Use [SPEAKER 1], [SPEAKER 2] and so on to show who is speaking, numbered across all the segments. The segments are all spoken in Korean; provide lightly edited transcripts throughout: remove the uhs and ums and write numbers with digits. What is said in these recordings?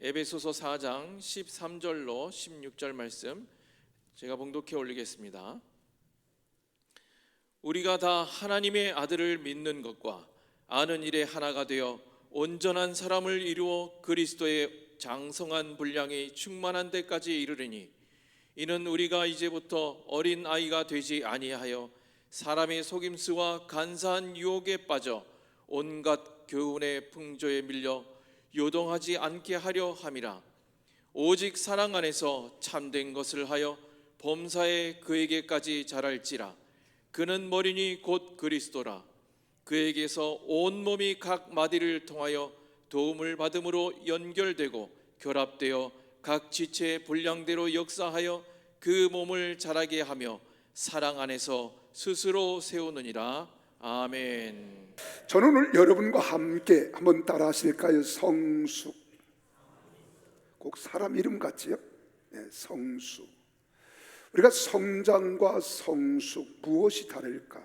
[SPEAKER 1] 에베소서 4장 13절로 16절 말씀 제가 봉독해 올리겠습니다. 우리가 다 하나님의 아들을 믿는 것과 아는 일에 하나가 되어 온전한 사람을 이루어 그리스도의 장성한 분량이 충만한 데까지 이르리니, 이는 우리가 이제부터 어린 아이가 되지 아니하여 사람의 속임수와 간사한 유혹에 빠져 온갖 교훈의 풍조에 밀려 요동하지 않게 하려 함이라. 오직 사랑 안에서 참된 것을 하여 범사에 그에게까지 자랄지라. 그는 머리니 곧 그리스도라. 그에게서 온 몸이 각 마디를 통하여 도움을 받음으로 연결되고 결합되어 각 지체의 분량대로 역사하여 그 몸을 자라게 하며 사랑 안에서 스스로 세우느니라. 아멘.
[SPEAKER 2] 저는 오늘 여러분과 함께 한번 따라 하실까요? 성숙. 꼭 사람 이름 같지요? 네, 성숙. 우리가 성장과 성숙 무엇이 다를까?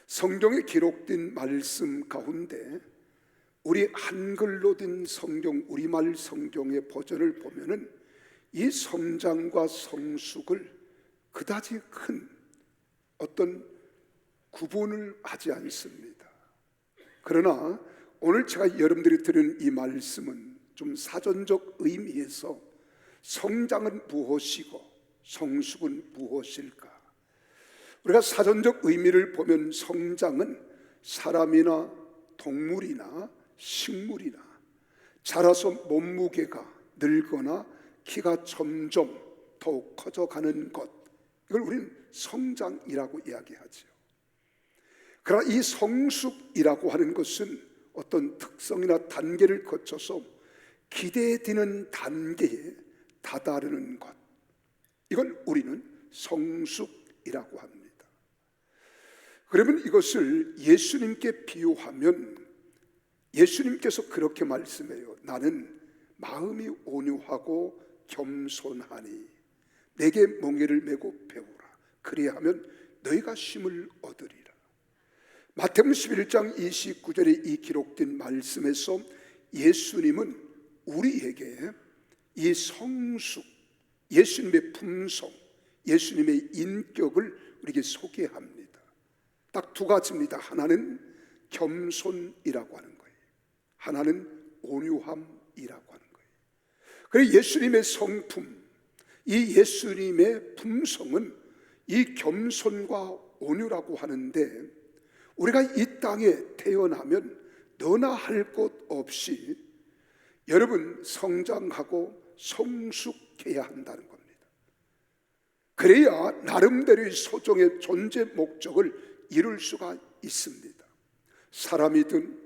[SPEAKER 2] 성경에 기록된 말씀 가운데 우리 한글로 된 성경, 우리말 성경의 버전을 보면은 이 성장과 성숙을 그다지 큰 어떤 구분을 하지 않습니다. 그러나 오늘 제가 여러분들이 들은 이 말씀은 좀 사전적 의미에서 성장은 무엇이고 성숙은 무엇일까? 우리가 사전적 의미를 보면 성장은 사람이나 동물이나 식물이나 자라서 몸무게가 늘거나 키가 점점 더욱 커져가는 것, 이걸 우리는 성장이라고 이야기하죠. 그러나 이 성숙이라고 하는 것은 어떤 특성이나 단계를 거쳐서 기대되는 단계에 다다르는 것, 이걸 우리는 성숙이라고 합니다. 그러면 이것을 예수님께 비유하면 예수님께서 그렇게 말씀해요. 나는 마음이 온유하고 겸손하니 내게 멍에를 메고 배우라. 그리하면 너희가 쉼을 얻으리라. 마태복음 11장 29절에 이 기록된 말씀에서 예수님은 우리에게 이 성숙, 예수님의 품성, 예수님의 인격을 우리에게 소개합니다. 딱 두 가지입니다. 하나는 겸손이라고 하는 거예요. 하나는 온유함이라고 하는 거예요. 그래서 예수님의 성품, 이 예수님의 품성은 이 겸손과 온유라고 하는데, 우리가 이 땅에 태어나면 너나 할 것 없이 여러분 성장하고 성숙해야 한다는 겁니다. 그래야 나름대로의 소정의 존재 목적을 이룰 수가 있습니다. 사람이든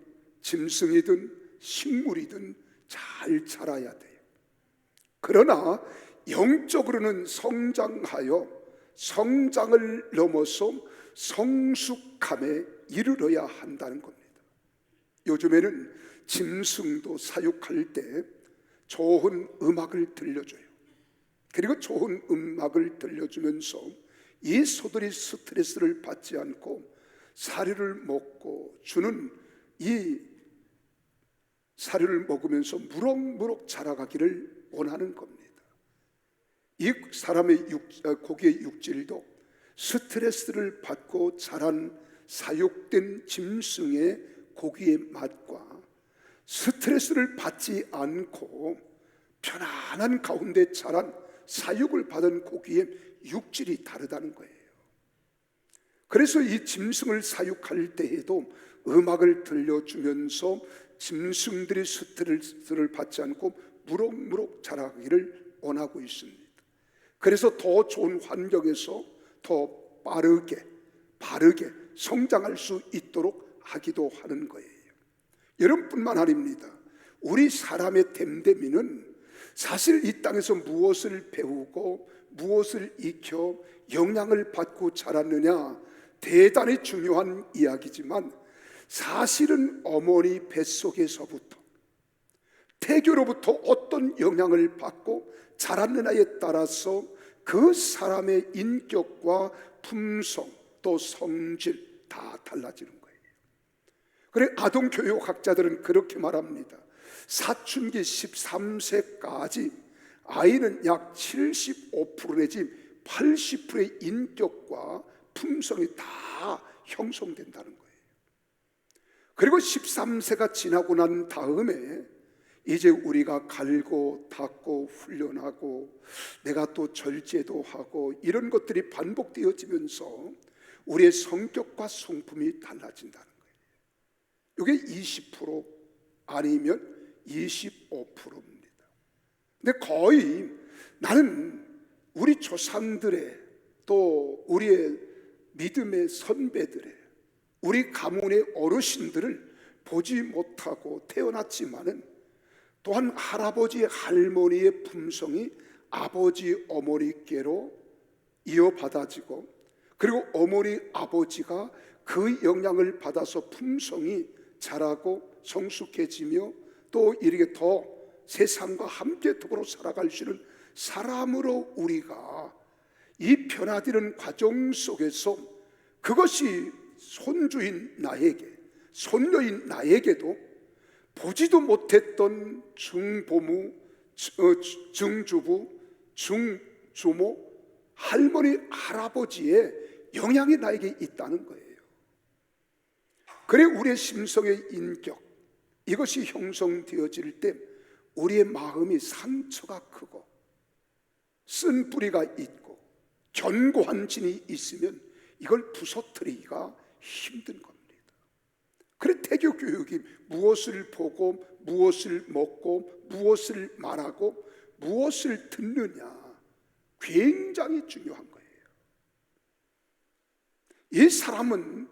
[SPEAKER 2] 짐승이든 식물이든 잘 자라야 돼요. 그러나 영적으로는 성장하여 성장을 넘어서 성숙함에 이르러야 한다는 겁니다. 요즘에는 짐승도 사육할 때 좋은 음악을 들려줘요. 그리고 좋은 음악을 들려주면서 이 소들이 스트레스를 받지 않고 사료를 먹고 주는 이 사료를 먹으면서 무럭무럭 자라가기를 원하는 겁니다. 이 사람의 고기의 육질도 스트레스를 받고 자란 사육된 짐승의 고기의 맛과 스트레스를 받지 않고 편안한 가운데 자란 사육을 받은 고기의 육질이 다르다는 거예요. 그래서 이 짐승을 사육할 때에도 음악을 들려주면서 짐승들이 스트레스를 받지 않고 무럭무럭 자라기를 원하고 있습니다. 그래서 더 좋은 환경에서 더 빠르게 바르게 성장할 수 있도록 하기도 하는 거예요. 여러분뿐만 아닙니다. 우리 사람의 됨됨이는 사실 이 땅에서 무엇을 배우고 무엇을 익혀 영향을 받고 자랐느냐, 대단히 중요한 이야기지만 사실은 어머니 뱃속에서부터 태교로부터 어떤 영향을 받고 자랐느냐에 따라서 그 사람의 인격과 품성 또 성질 다 달라지는 거예요. 그래 아동교육학자들은 그렇게 말합니다. 사춘기 13세까지 아이는 약 75% 내지 80%의 인격과 품성이 다 형성된다는 거예요. 그리고 13세가 지나고 난 다음에 이제 우리가 갈고 닦고 훈련하고 내가 또 절제도 하고 이런 것들이 반복되어지면서 우리의 성격과 성품이 달라진다는 거예요. 이게 20% 아니면 25%입니다. 근데 거의 나는 우리 조상들의 또 우리의 믿음의 선배들의 우리 가문의 어르신들을 보지 못하고 태어났지만은 또한 할아버지 할머니의 품성이 아버지 어머니께로 이어받아지고 그리고 어머니 아버지가 그 영향을 받아서 품성이 자라고 성숙해지며 또 이렇게 더 세상과 함께 더불어 살아갈 수 있는 사람으로 우리가 이 변화되는 과정 속에서 그것이 손주인 나에게 손녀인 나에게도 보지도 못했던 중보무, 중주부, 중주모, 할머니, 할아버지의 영향이 나에게 있다는 거예요. 그래 우리의 심성의 인격 이것이 형성되어질 때 우리의 마음이 상처가 크고 쓴 뿌리가 있고 견고한 진이 있으면 이걸 부서뜨리기가 힘든 겁니다. 그래 태교 교육이 무엇을 보고 무엇을 먹고 무엇을 말하고 무엇을 듣느냐 굉장히 중요한 거예요. 이 사람은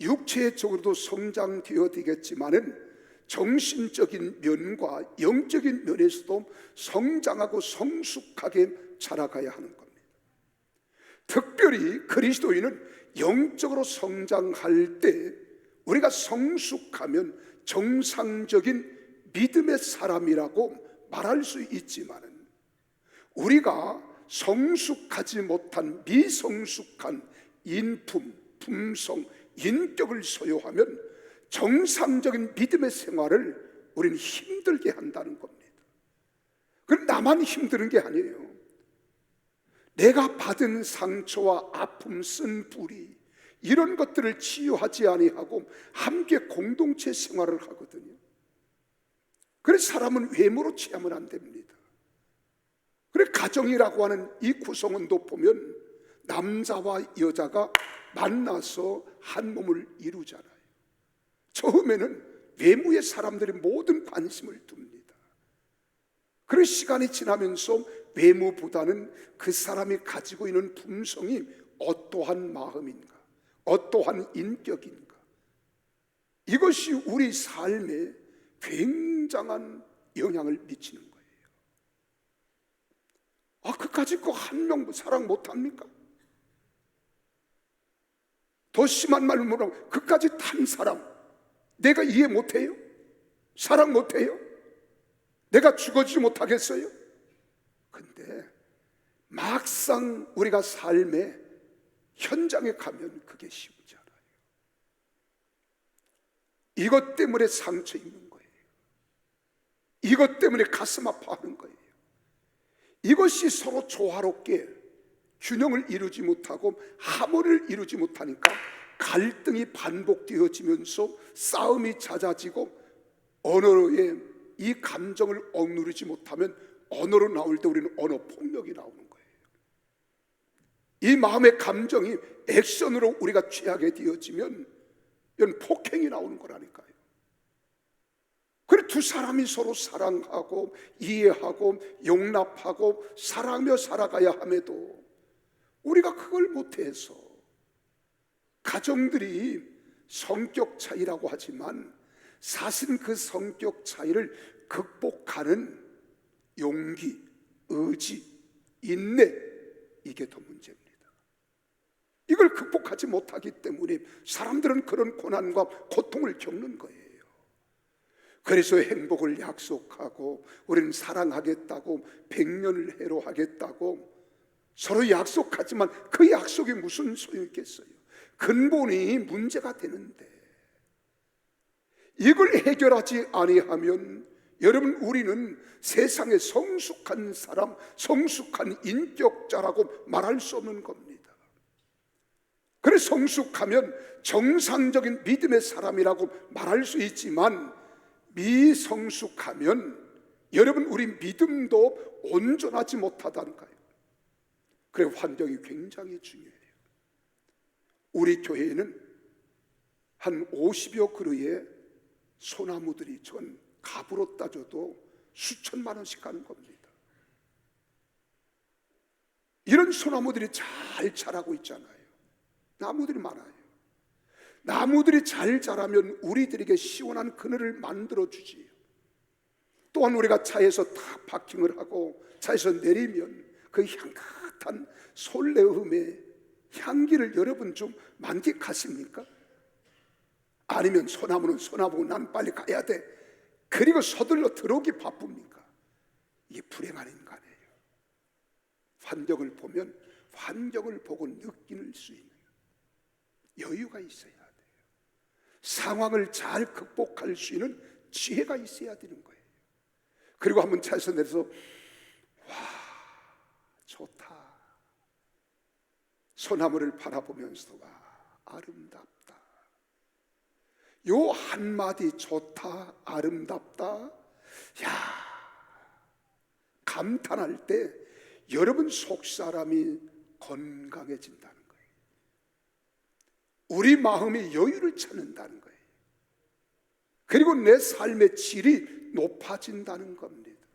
[SPEAKER 2] 육체적으로도 성장되어 되겠지만은 정신적인 면과 영적인 면에서도 성장하고 성숙하게 자라가야 하는 겁니다. 특별히 그리스도인은 영적으로 성장할 때 우리가 성숙하면 정상적인 믿음의 사람이라고 말할 수 있지만은 우리가 성숙하지 못한 미성숙한 인품, 품성, 인격을 소유하면 정상적인 믿음의 생활을 우리는 힘들게 한다는 겁니다. 그럼 나만 힘드는 게 아니에요. 내가 받은 상처와 아픔, 쓴 뿌리 이런 것들을 치유하지 아니하고 함께 공동체 생활을 하거든요. 그래서 사람은 외모로 취하면 안 됩니다. 그래 가정이라고 하는 이 구성원도 보면 남자와 여자가 만나서 한 몸을 이루잖아요. 처음에는 외모에 사람들이 모든 관심을 둡니다. 그런 시간이 지나면서 외모보다는 그 사람이 가지고 있는 품성이 어떠한 마음인가, 어떠한 인격인가, 이것이 우리 삶에 굉장한 영향을 미치는 거예요. 그까짓 거 한 명 사랑 못합니까? 더 심한 말로 뭐라고, 그까짓 한 사람 내가 이해 못해요? 사랑 못해요? 내가 죽어주지 못하겠어요? 근데 막상 우리가 삶의 현장에 가면 그게 쉽지 않아요. 이것 때문에 상처 입는 거예요. 이것 때문에 가슴 아파하는 거예요. 이것이 서로 조화롭게 균형을 이루지 못하고 하모니를 이루지 못하니까 갈등이 반복되어지면서 싸움이 잦아지고 언어의 이 감정을 억누르지 못하면 언어로 나올 때 우리는 언어 폭력이 나오는 거예요. 이 마음의 감정이 액션으로 우리가 취하게 되어지면 이건 폭행이 나오는 거라니까요. 그래 두 사람이 서로 사랑하고 이해하고 용납하고 사랑하며 살아가야 함에도 우리가 그걸 못해서 가정들이 성격 차이라고 하지만 사실 그 성격 차이를 극복하는 용기, 의지, 인내, 이게 더 문제입니다. 이걸 극복하지 못하기 때문에 사람들은 그런 고난과 고통을 겪는 거예요. 그래서 행복을 약속하고 우리는 사랑하겠다고 100년을 해로하겠다고 서로 약속하지만 그 약속이 무슨 소용이 있겠어요? 근본이 문제가 되는데 이걸 해결하지 아니하면 여러분, 우리는 세상의 성숙한 사람, 성숙한 인격자라고 말할 수 없는 겁니다. 그래서 성숙하면 정상적인 믿음의 사람이라고 말할 수 있지만, 미성숙하면 여러분, 우리 믿음도 온전하지 못하다는 거예요. 그래서 환경이 굉장히 중요해요. 우리 교회에는 한 50여 그루의 소나무들이 전 값으로 따져도 수천만 원씩 가는 겁니다. 이런 소나무들이 잘 자라고 있잖아요. 나무들이 많아요. 나무들이 잘 자라면 우리들에게 시원한 그늘을 만들어주지요. 또한 우리가 차에서 다 파킹을 하고 차에서 내리면 그 향긋한 솔레음의 향기를 여러분 좀 만끽하십니까? 아니면 소나무는 소나무고 난 빨리 가야 돼, 그리고 서둘러 들어오기 바쁩니까? 이게 불행한 인간이에요. 환경을 보면 환경을 보고 느낄 수 있는 여유가 있어야 돼요. 상황을 잘 극복할 수 있는 지혜가 있어야 되는 거예요. 그리고 한번 차에서 내려서 와, 좋다. 소나무를 바라보면서 와, 아름답다. 요 한마디 좋다, 아름답다, 야, 감탄할 때 여러분 속사람이 건강해진다는 거예요. 우리 마음이 여유를 찾는다는 거예요. 그리고 내 삶의 질이 높아진다는 겁니다.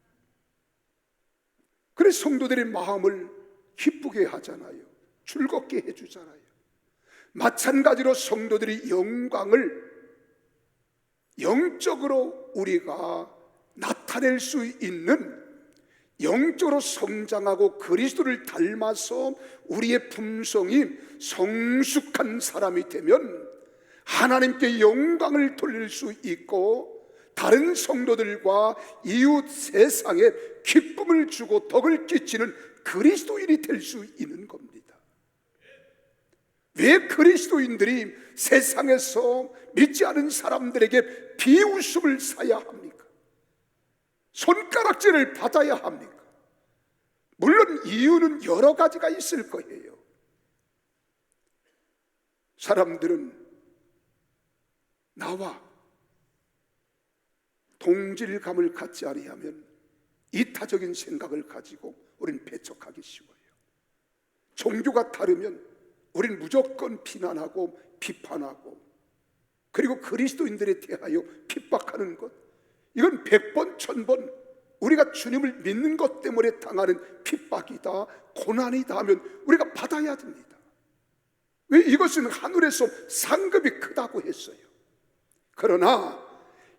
[SPEAKER 2] 그래서 성도들의 마음을 기쁘게 하잖아요. 즐겁게 해주잖아요. 마찬가지로 성도들이 영광을 영적으로 우리가 나타낼 수 있는, 영적으로 성장하고 그리스도를 닮아서 우리의 품성이 성숙한 사람이 되면 하나님께 영광을 돌릴 수 있고 다른 성도들과 이웃 세상에 기쁨을 주고 덕을 끼치는 그리스도인이 될 수 있는 겁니다. 왜 그리스도인들이 세상에서 믿지 않은 사람들에게 비웃음을 사야 합니까? 손가락질을 받아야 합니까? 물론 이유는 여러 가지가 있을 거예요. 사람들은 나와 동질감을 갖지 아니하면 이타적인 생각을 가지고 우리는 배척하기 쉬워요. 종교가 다르면 우리는 무조건 비난하고 비판하고, 그리고 그리스도인들에 대하여 핍박하는 것, 이건 100번 1000번 우리가 주님을 믿는 것 때문에 당하는 핍박이다, 고난이다 하면 우리가 받아야 됩니다. 왜? 이것은 하늘에서 상급이 크다고 했어요. 그러나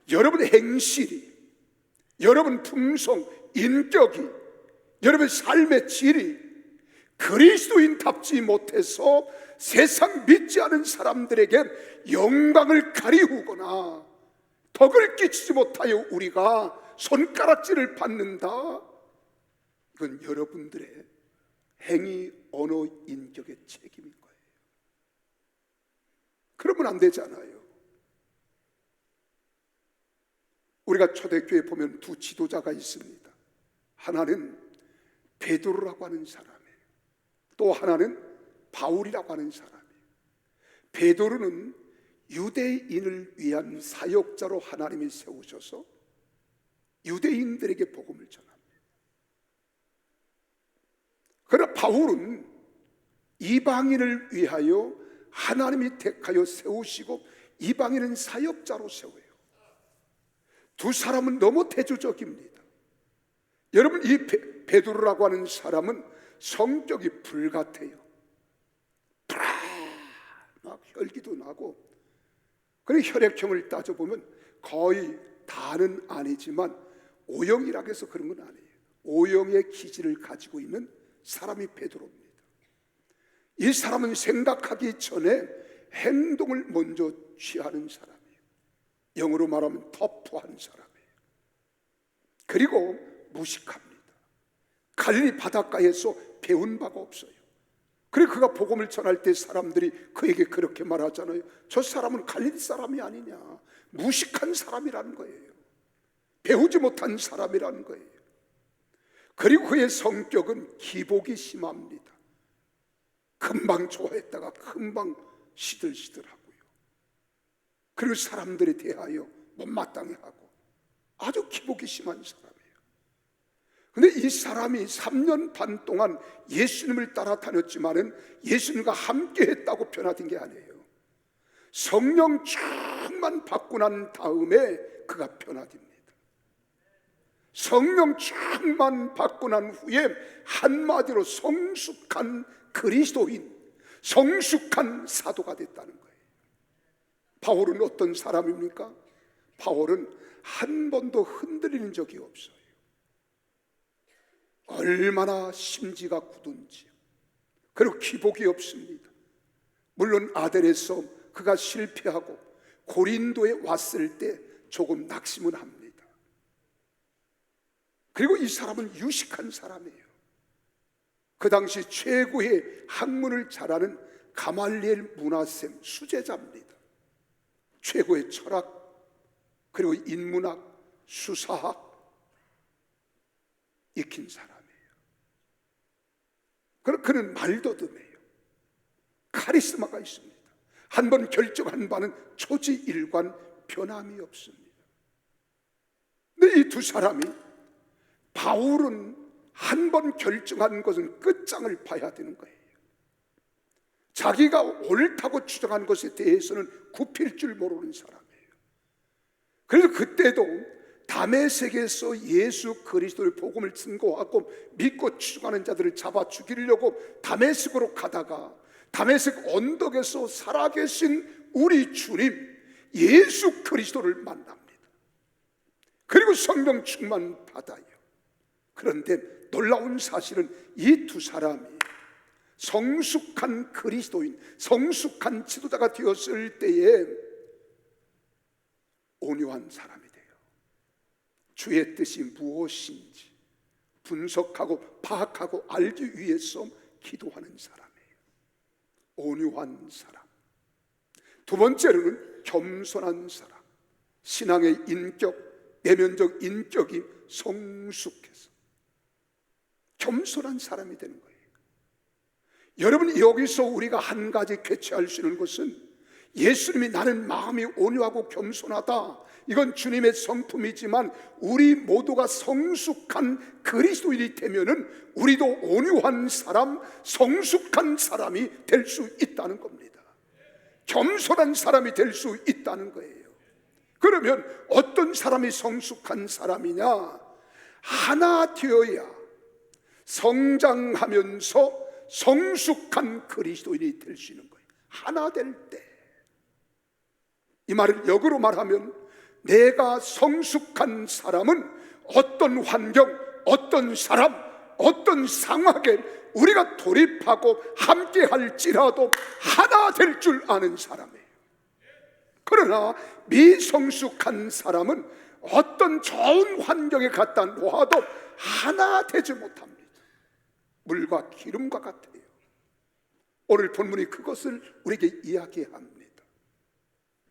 [SPEAKER 2] 여러분의 행실이, 여러분 품성, 인격이, 여러분 삶의 질이 그리스도인답지 못해서 세상 믿지 않은 사람들에게 영광을 가리우거나 덕을 끼치지 못하여 우리가 손가락질을 받는다, 이건 여러분들의 행위, 언어, 인격의 책임인 거예요. 그러면 안 되잖아요. 우리가 초대교회에 보면 두 지도자가 있습니다. 하나는 베드로라고 하는 사람이에요. 또 하나는 바울이라고 하는 사람이에요. 베드로는 유대인을 위한 사역자로 하나님이 세우셔서 유대인들에게 복음을 전합니다. 그러나 바울은 이방인을 위하여 하나님이 택하여 세우시고 이방인은 사역자로 세워요. 두 사람은 너무 대조적입니다. 여러분, 이 베드로라고 하는 사람은 성격이 불같아요. 막 혈기도 나고, 그래 혈액형을 따져보면 거의 다는 아니지만 O형이라고 해서 그런 건 아니에요. O형의 기질을 가지고 있는 사람이 베드로입니다. 이 사람은 생각하기 전에 행동을 먼저 취하는 사람이에요. 영어로 말하면 터프한 사람이에요. 그리고 무식합니다. 갈릴리 바닷가에서 배운 바가 없어요. 그래 그가 복음을 전할 때 사람들이 그에게 그렇게 말하잖아요. 저 사람은 갈릴리 사람이 아니냐, 무식한 사람이라는 거예요. 배우지 못한 사람이라는 거예요. 그리고 그의 성격은 기복이 심합니다. 금방 좋아했다가 금방 시들시들하고요. 그리고 사람들에 대하여 못마땅해 하고 아주 기복이 심한 사람이에요. 근데 이 사람이 3년 반 동안 예수님을 따라다녔지만은 예수님과 함께 했다고 변화된 게 아니에요. 성령 충만 받고 난 다음에 그가 변화됩니다. 성령 충만 받고 난 후에 한마디로 성숙한 그리스도인, 성숙한 사도가 됐다는 거예요. 바울은 어떤 사람입니까? 바울은 한 번도 흔들리는 적이 없어요. 얼마나 심지가 굳은지. 그리고 기복이 없습니다. 물론 아덴에서 그가 실패하고 고린도에 왔을 때 조금 낙심은 합니다. 그리고 이 사람은 유식한 사람이에요. 그 당시 최고의 학문을 잘하는 가말리엘 문화쌤 수제자입니다. 최고의 철학, 그리고 인문학, 수사학 익힌 사람이에요. 그는 말더듬해요. 카리스마가 있습니다. 한번 결정한 바는 초지일관 변함이 없습니다. 근데 이 두 사람이, 바울은 한 번 결정한 것은 끝장을 봐야 되는 거예요. 자기가 옳다고 주장한 것에 대해서는 굽힐 줄 모르는 사람이에요. 그래서 그때도 다메섹에서 예수 그리스도의 복음을 증거하고 믿고 추종하는 자들을 잡아 죽이려고 다메섹으로 가다가 다메섹 언덕에서 살아계신 우리 주님 예수 그리스도를 만납니다. 그리고 성령 충만 받아요. 그런데 놀라운 사실은 이 두 사람이 성숙한 그리스도인, 성숙한 지도자가 되었을 때에 온유한 사람이 돼요. 주의 뜻이 무엇인지 분석하고 파악하고 알기 위해서 기도하는 사람이에요. 온유한 사람. 두 번째로는 겸손한 사람. 신앙의 인격, 내면적 인격이 성숙해서 겸손한 사람이 되는 거예요. 여러분, 여기서 우리가 한 가지 캐치할 수 있는 것은 예수님이 나는 마음이 온유하고 겸손하다, 이건 주님의 성품이지만 우리 모두가 성숙한 그리스도인이 되면은 우리도 온유한 사람, 성숙한 사람이 될 수 있다는 겁니다. 겸손한 사람이 될 수 있다는 거예요. 그러면 어떤 사람이 성숙한 사람이냐? 하나 되어야 성장하면서 성숙한 그리스도인이 될 수 있는 거예요. 하나 될 때. 이 말을 역으로 말하면 내가 성숙한 사람은 어떤 환경, 어떤 사람, 어떤 상황에 우리가 돌입하고 함께 할지라도 하나 될 줄 아는 사람이에요. 그러나 미성숙한 사람은 어떤 좋은 환경에 갖다 놓아도 하나 되지 못합니다. 물과 기름과 같아요. 오늘 본문이 그것을 우리에게 이야기합니다.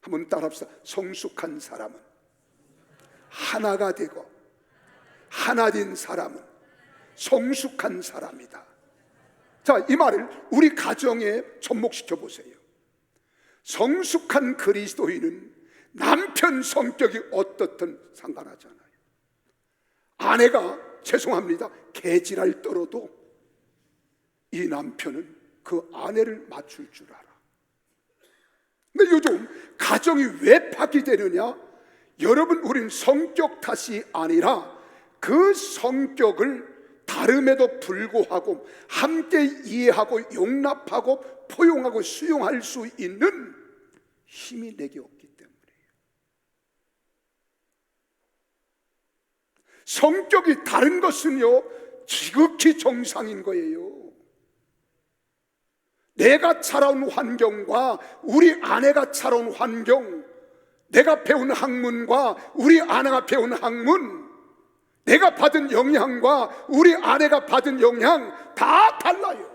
[SPEAKER 2] 한번 따라합시다. 성숙한 사람은 하나가 되고, 하나 된 사람은 성숙한 사람이다. 자, 이 말을 우리 가정에 접목시켜 보세요. 성숙한 그리스도인은 남편 성격이 어떻든 상관하잖아요. 아내가, 죄송합니다, 개질할 떨어도 이 남편은 그 아내를 맞출 줄 알아. 근데 요즘 가정이 왜 파괴되느냐? 여러분, 우린 성격 탓이 아니라 그 성격을 다름에도 불구하고 함께 이해하고 용납하고 포용하고 수용할 수 있는 힘이 내게 없기 때문이에요. 성격이 다른 것은요, 지극히 정상인 거예요. 내가 자라온 환경과 우리 아내가 자라온 환경, 내가 배운 학문과 우리 아내가 배운 학문, 내가 받은 영향과 우리 아내가 받은 영향 다 달라요.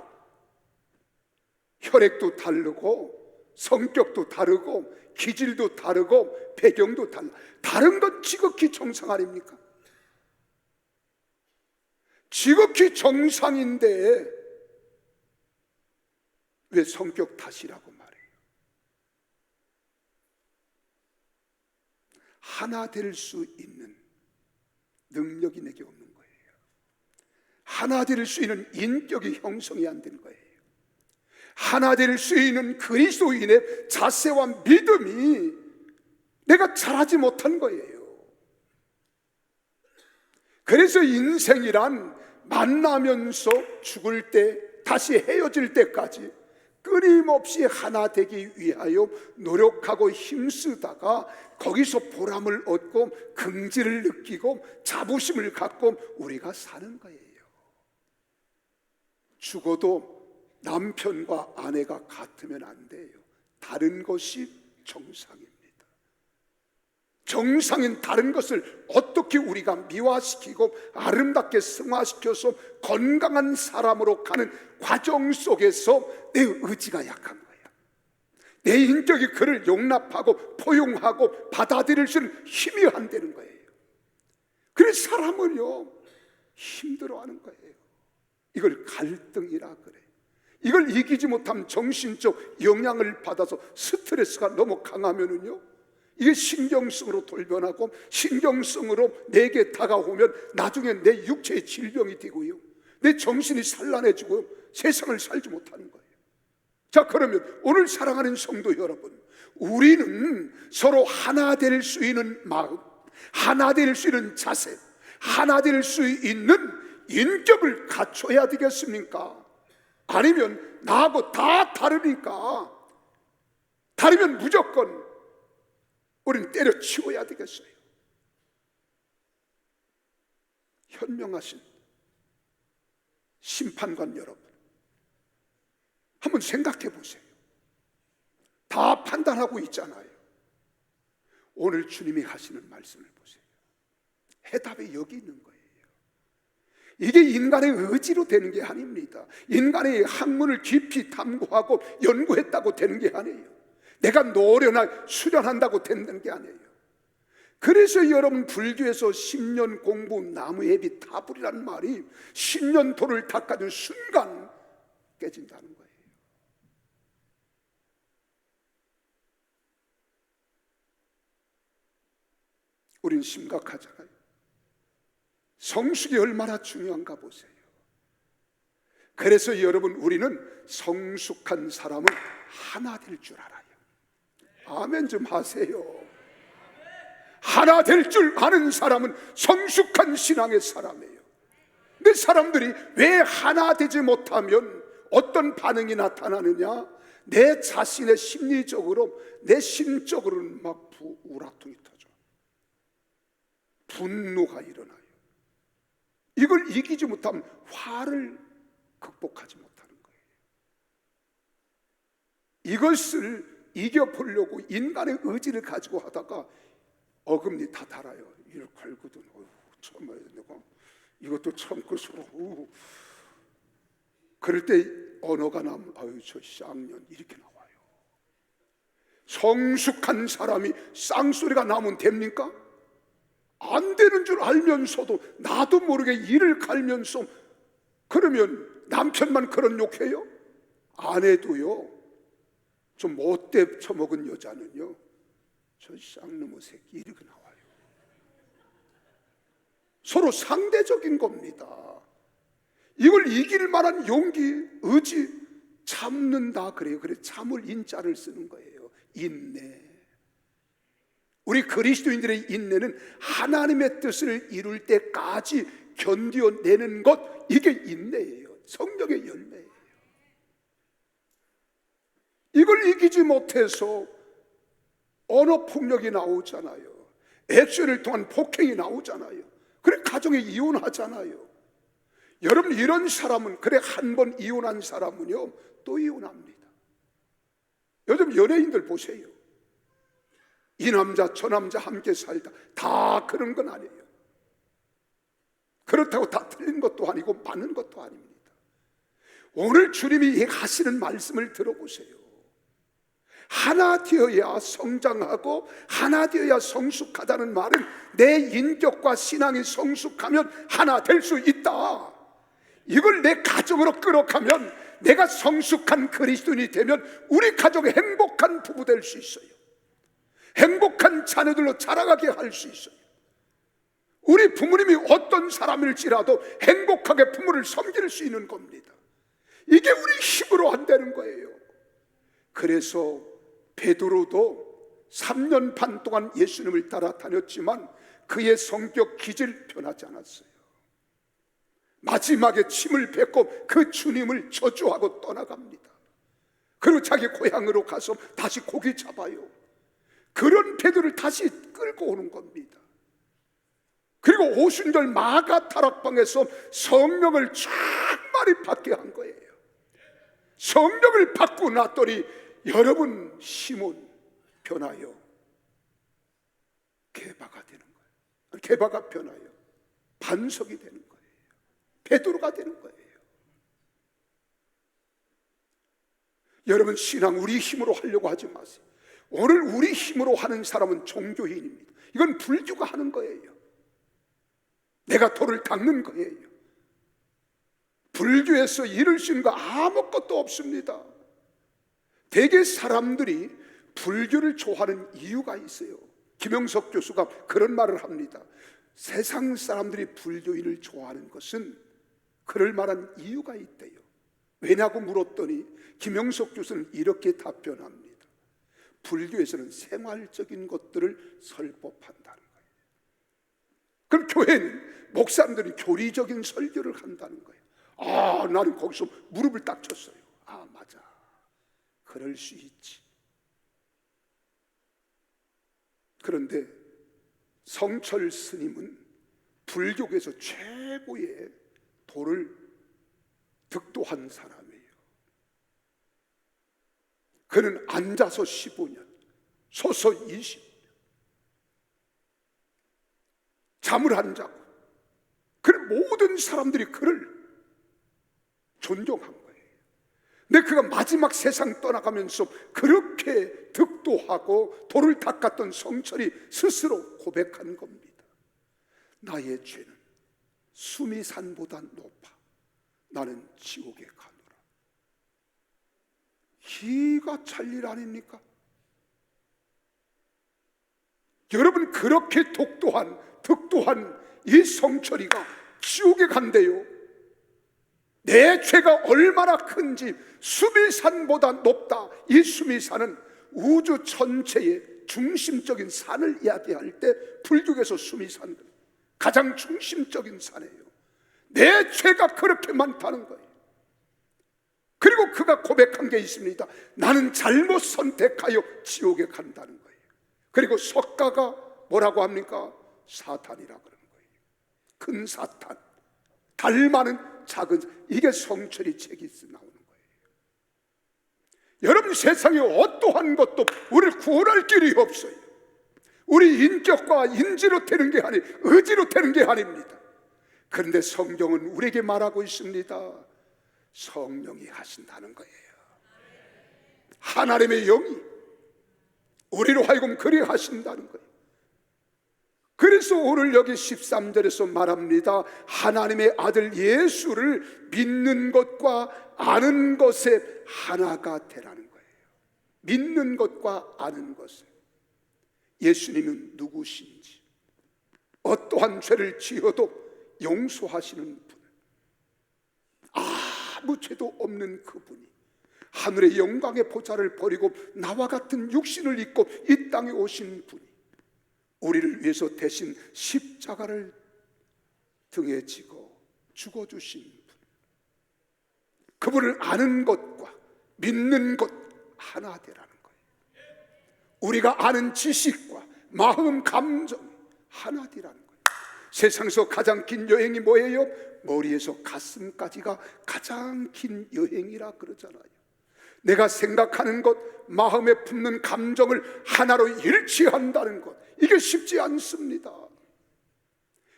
[SPEAKER 2] 혈액도 다르고 성격도 다르고 기질도 다르고 배경도 달라. 다른 건 지극히 정상 아닙니까? 지극히 정상인데 왜 성격 탓이라고 말해요? 하나 될 수 있는 능력이 내게 없는 거예요. 하나 될 수 있는 인격이 형성이 안 된 거예요. 하나 될 수 있는 그리스도인의 자세와 믿음이 내가 잘하지 못한 거예요. 그래서 인생이란 만나면서 죽을 때, 다시 헤어질 때까지 끊임없이 하나 되기 위하여 노력하고 힘쓰다가 거기서 보람을 얻고 긍지를 느끼고 자부심을 갖고 우리가 사는 거예요. 죽어도 남편과 아내가 같으면 안 돼요. 다른 것이 정상입니다. 정상인 다른 것을 어떻게 우리가 미화시키고 아름답게 승화시켜서 건강한 사람으로 가는 과정 속에서 내 의지가 약한 거야. 내 인격이 그를 용납하고 포용하고 받아들일 수 있는 힘이 안 되는 거예요. 그래서 사람은요 힘들어하는 거예요. 이걸 갈등이라 그래. 이걸 이기지 못하면 정신적 영향을 받아서 스트레스가 너무 강하면은요 이게 신경성으로 돌변하고 신경성으로 내게 다가오면 나중에 내 육체의 질병이 되고요 내 정신이 산란해지고 세상을 살지 못하는 거예요. 자, 그러면 오늘 사랑하는 성도 여러분, 우리는 서로 하나 될 수 있는 마음, 하나 될 수 있는 자세, 하나 될 수 있는 인격을 갖춰야 되겠습니까? 아니면 나하고 다 다르니까, 다르면 무조건 우리는 때려치워야 되겠어요. 현명하신 심판관 여러분, 한번 생각해 보세요. 다 판단하고 있잖아요. 오늘 주님이 하시는 말씀을 보세요. 해답이 여기 있는 거예요. 이게 인간의 의지로 되는 게 아닙니다. 인간의 학문을 깊이 탐구하고 연구했다고 되는 게 아니에요. 내가 노련하게 수련한다고 되는 게 아니에요. 그래서 여러분 불교에서 10년 공부 나무해비 타불이라는 말이 10년 돌을 닦아준 순간 깨진다는 거예요. 우린 심각하잖아요. 성숙이 얼마나 중요한가 보세요. 그래서 여러분 우리는 성숙한 사람은 하나 될 줄 알아요. 아멘 좀 하세요. 하나 될 줄 아는 사람은 성숙한 신앙의 사람이에요. 근데 사람들이 왜 하나 되지 못하면 어떤 반응이 나타나느냐? 내 자신의 심리적으로, 내 심적으로는 막 우라통이 터져. 분노가 일어나요. 이걸 이기지 못하면 화를 극복하지 못하는 거예요. 이것을 이겨보려고 인간의 의지를 가지고 하다가 어금니 다 달아요. 이를 걸거든. 처음 내가 이것도 처음 것으로. 그럴 때 언어가 나면 아유 저 쌍년 이렇게 나와요. 성숙한 사람이 쌍소리가 나면 됩니까? 안 되는 줄 알면서도 나도 모르게 이를 갈면서, 그러면 남편만 그런 욕해요? 아내도요. 좀 못돼 처먹은 여자는요 저 쌍놈의 새끼 이렇게 나와요. 서로 상대적인 겁니다. 이걸 이길 만한 용기, 의지, 참는다 그래요. 그래 참을 인자를 쓰는 거예요. 인내. 우리 그리스도인들의 인내는 하나님의 뜻을 이룰 때까지 견뎌내는 것, 이게 인내예요. 성령의 열매예요. 이걸 이기지 못해서 언어 폭력이 나오잖아요. 액션을 통한 폭행이 나오잖아요. 그래 가정에 이혼하잖아요. 여러분 이런 사람은, 그래 한 번 이혼한 사람은요 또 이혼합니다. 요즘 연예인들 보세요. 이 남자 저 남자 함께 살다 다 그런 건 아니에요. 그렇다고 다 틀린 것도 아니고 맞는 것도 아닙니다. 오늘 주님이 하시는 말씀을 들어보세요. 하나 되어야 성장하고 하나 되어야 성숙하다는 말은 내 인격과 신앙이 성숙하면 하나 될 수 있다. 이걸 내 가정으로 끌어가면 내가 성숙한 그리스도인이 되면 우리 가족이 행복한 부부 될 수 있어요. 행복한 자녀들로 자라가게 할 수 있어요. 우리 부모님이 어떤 사람일지라도 행복하게 부모를 섬길 수 있는 겁니다. 이게 우리 힘으로 안 되는 거예요. 그래서 베드로도 3년 반 동안 예수님을 따라다녔지만 그의 성격 기질 변하지 않았어요. 마지막에 침을 뱉고 그 주님을 저주하고 떠나갑니다. 그리고 자기 고향으로 가서 다시 고기 잡아요. 그런 베드로를 다시 끌고 오는 겁니다. 그리고 오순절 마가 다락방에서 성령을 충만히 받게 한 거예요. 성령을 받고 났더니 여러분 시몬 변하여 게바가 되는 거예요. 게바가 변하여 반석이 되는 거예요. 베드로가 되는 거예요. 여러분 신앙 우리 힘으로 하려고 하지 마세요. 오늘 우리 힘으로 하는 사람은 종교인입니다. 이건 불교가 하는 거예요. 내가 돌을 닦는 거예요. 불교에서 이룰 수 있는 거 아무것도 없습니다. 대개 사람들이 불교를 좋아하는 이유가 있어요. 김영석 교수가 그런 말을 합니다. 세상 사람들이 불교인을 좋아하는 것은 그럴 만한 이유가 있대요. 왜냐고 물었더니 김영석 교수는 이렇게 답변합니다. 불교에서는 생활적인 것들을 설법한다는 거예요. 그럼 교회는 목사님들이 교리적인 설교를 한다는 거예요. 아, 나는 거기서 무릎을 딱 쳤어요. 아, 맞아. 그럴 수 있지. 그런데 성철 스님은 불교계에서 최고의 도를 득도한 사람이에요. 그는 앉아서 15년, 서서 20년, 잠을 안 자고, 그런 모든 사람들이 그를 존경한 거예요. 근데 그가 마지막 세상 떠나가면서 그렇게 득도하고 도를 닦았던 성철이 스스로 고백한 겁니다. 나의 죄는 수미산보다 높아. 나는 지옥에 가노라. 기가 찰 일 아닙니까? 여러분 그렇게 득도한 이 성철이가 지옥에 간대요. 내 죄가 얼마나 큰지 수미산보다 높다. 이 수미산은 우주 전체의 중심적인 산을 이야기할 때 불교에서 수미산 가장 중심적인 산이에요. 내 죄가 그렇게 많다는 거예요. 그리고 그가 고백한 게 있습니다. 나는 잘못 선택하여 지옥에 간다는 거예요. 그리고 석가가 뭐라고 합니까? 사탄이라 그러는 거예요. 큰 사탄, 닮아는 작은, 이게 성철이 책에서 나오는 거예요. 여러분 세상에 어떠한 것도 우리를 구원할 길이 없어요. 우리 인격과 인지로 되는 게 아니, 의지로 되는 게 아닙니다. 그런데 성경은 우리에게 말하고 있습니다. 성령이 하신다는 거예요. 하나님의 영이 우리로 하여금 그리 하신다는 거예요. 그래서 오늘 여기 13절에서 말합니다. 하나님의 아들 예수를 믿는 것과 아는 것에 하나가 되라는 거예요. 믿는 것과 아는 것에. 예수님은 누구신지, 어떠한 죄를 지어도 용서하시는 분, 아무 죄도 없는 그분이 하늘의 영광의 보좌를 버리고 나와 같은 육신을 입고 이 땅에 오신 분이 우리를 위해서 대신 십자가를 등에 지고 죽어주신 분, 그분을 아는 것과 믿는 것 하나 되라는 거예요. 우리가 아는 지식과 마음, 감정 하나 되라는 거예요. 세상에서 가장 긴 여행이 뭐예요? 머리에서 가슴까지가 가장 긴 여행이라 그러잖아요. 내가 생각하는 것, 마음에 품는 감정을 하나로 일치한다는 것, 이게 쉽지 않습니다.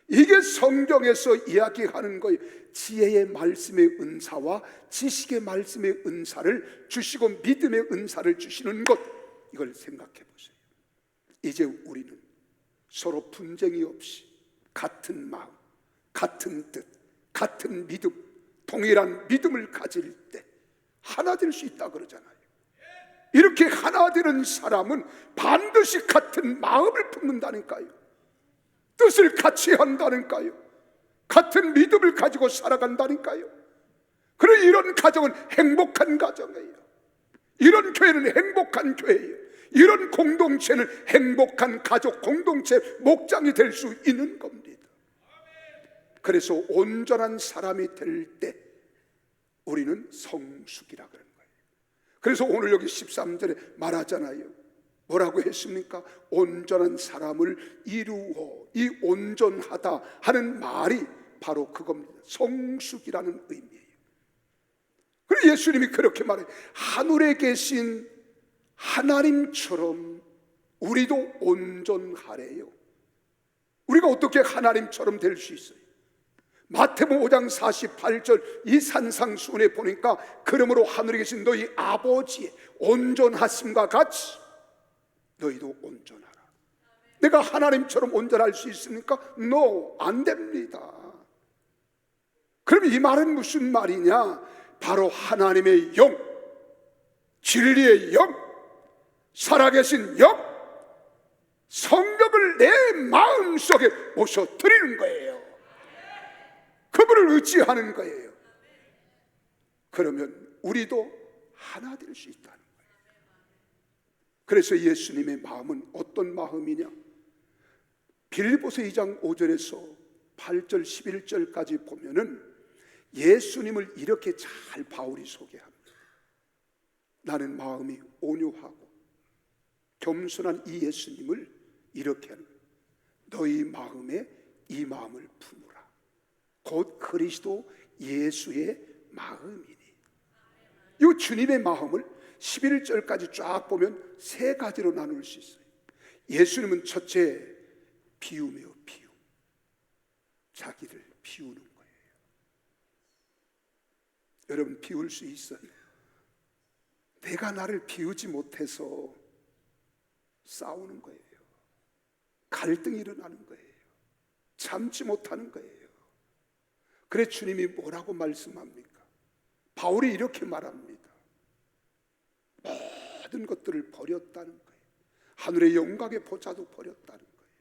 [SPEAKER 2] 이게 성경에서 이야기하는 거예요. 지혜의 말씀의 은사와 지식의 말씀의 은사를 주시고 믿음의 은사를 주시는 것, 이걸 생각해 보세요. 이제 우리는 서로 분쟁이 없이 같은 마음, 같은 뜻, 같은 믿음, 동일한 믿음을 가질 때 하나 될 수 있다 그러잖아요. 이렇게 하나 되는 사람은 반드시 같은 마음을 품는다니까요. 뜻을 같이 한다니까요. 같은 믿음을 가지고 살아간다니까요. 그래, 이런 가정은 행복한 가정이에요. 이런 교회는 행복한 교회예요. 이런 공동체는 행복한 가족 공동체 목장이 될 수 있는 겁니다. 그래서 온전한 사람이 될 때 우리는 성숙이라 그러는 거예요. 그래서 오늘 여기 13절에 말하잖아요. 뭐라고 했습니까? 온전한 사람을 이루어. 이 온전하다 하는 말이 바로 그겁니다. 성숙이라는 의미예요. 그리고 예수님이 그렇게 말해요. 하늘에 계신 하나님처럼 우리도 온전하래요. 우리가 어떻게 하나님처럼 될 수 있어요? 마태복음 5장 48절 이 산상수훈에 보니까 그러므로 하늘에 계신 너희 아버지의 온전하심과 같이 너희도 온전하라. 내가 하나님처럼 온전할 수 있습니까? No, 안 됩니다. 그럼 이 말은 무슨 말이냐? 바로 하나님의 영, 진리의 영, 살아계신 영, 성령을 내 마음속에 모셔드리는 거예요. 그분을 의지하는 거예요. 그러면 우리도 하나 될 수 있다는 거예요. 그래서 예수님의 마음은 어떤 마음이냐? 빌립보서 2장 5절에서 8절 11절까지 보면은 예수님을 이렇게 잘 바울이 소개합니다. 나는 마음이 온유하고 겸손한 이 예수님을 이렇게 하는 거예요. 너희 마음에 이 마음을 품으라. 곧 그리스도 예수의 마음이니. 이 주님의 마음을 11절까지 쫙 보면 세 가지로 나눌 수 있어요. 예수님은 첫째 비우며 비움, 자기를 비우는 거예요. 여러분, 비울 수 있어요? 내가 나를 비우지 못해서 싸우는 거예요. 갈등이 일어나는 거예요. 참지 못하는 거예요. 그래, 주님이 뭐라고 말씀합니까? 바울이 이렇게 말합니다. 모든 것들을 버렸다는 거예요. 하늘의 영광의 보좌도 버렸다는 거예요.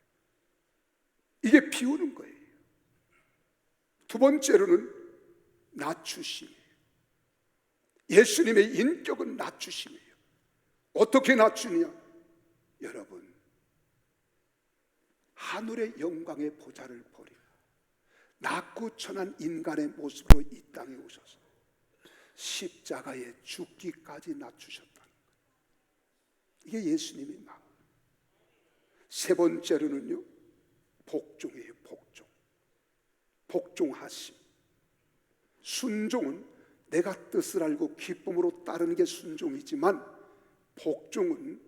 [SPEAKER 2] 이게 비우는 거예요. 두 번째로는 낮추심이에요. 예수님의 인격은 낮추심이에요. 어떻게 낮추냐? 여러분, 하늘의 영광의 보좌를 버리고 낮고 천한 인간의 모습으로 이 땅에 오셔서 십자가에 죽기까지 낮추셨다는 거예요. 이게 예수님의 마음. 세 번째로는요, 복종이에요. 복종. 복종하심. 순종은 내가 뜻을 알고 기쁨으로 따르는 게 순종이지만, 복종은